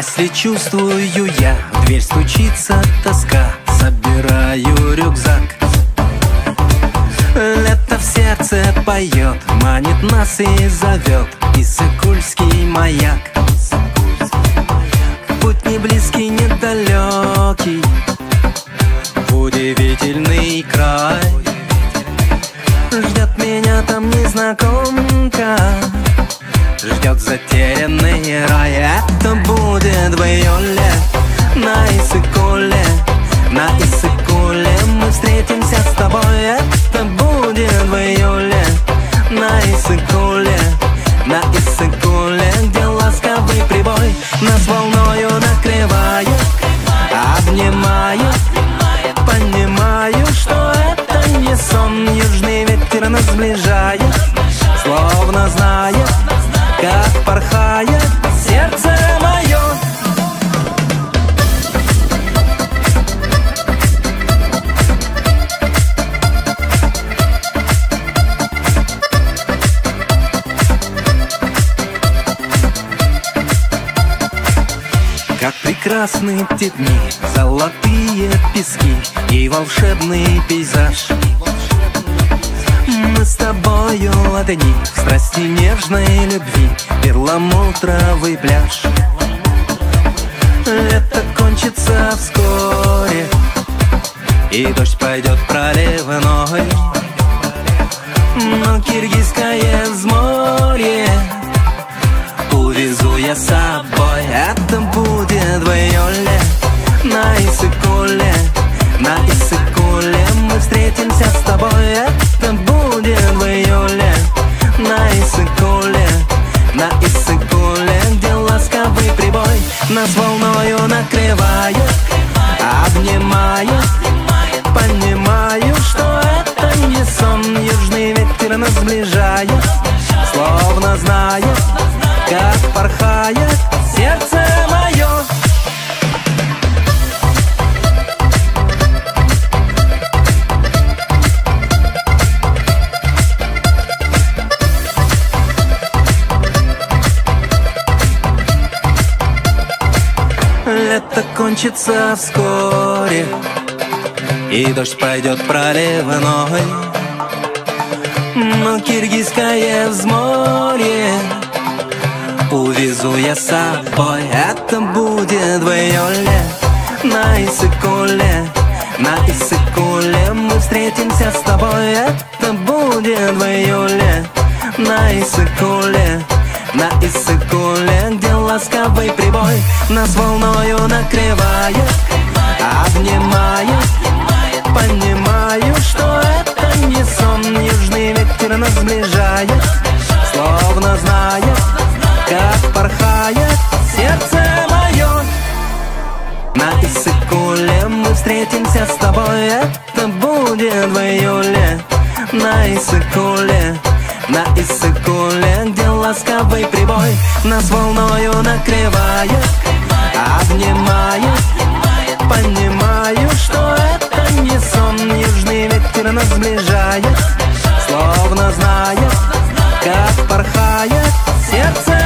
Если чувствую я, в дверь стучится тоска, собираю рюкзак. Лето в сердце поет, манит нас и зовет Иссык-Кульский маяк. Путь не близкий, не далекий, в удивительный край. Ждет меня там незнакомка, ждет затерянный рай. Это будет в июле на Иссык-Куле, на Иссык-Куле мы встретимся с тобой. Это будет в июле на Иссык-Куле, на Иссык-Куле, где ласковый прибой нас волною накрывает, обнимает. Понимаю, что это не сон, южный ветер нас сближает, словно знает, как порхает сердце мое. Как прекрасны те дни, золотые пески и волшебный пейзаж. Мы с тобою одни в страсти нежной любви, перламутровый пляж. Лето кончится вскоре, и дождь пойдет проливной, но киргизское взморье увезу я с собой. Это будет в июле на Иссык-Куле, на Иссык-Куле мы встретимся с тобой. Это будет в июле на Иссык-Куле, на Иссык-Куле, где ласковый прибой нас волною накрывает, обнимает. Понимаю, что это не сон, южный ветер нас сближает, словно знает, как порхает сердце мое. Лето кончится вскоре, и дождь пойдет проливной, но киргизское взморье увезу я с собой. Это будет в июле на Иссык-Куле, на Иссык-Куле мы встретимся с тобой. Это будет в июле на Иссык-Куле, на Иссык-Куле, где ласковый прибой нас волною накрывает, обнимает. Понимаю, что это не сон, южный ветер нас сближает, словно знает, как порхает сердце мое. На Иссык-Куле мы встретимся с тобой. Это будет в июле на Иссык-Куле, на Иссык-Куле, где ласковый прибой нас волною накрывает, обнимает. Понимаю, что это не сон, южный ветер нас сближает, словно знает, как порхает сердце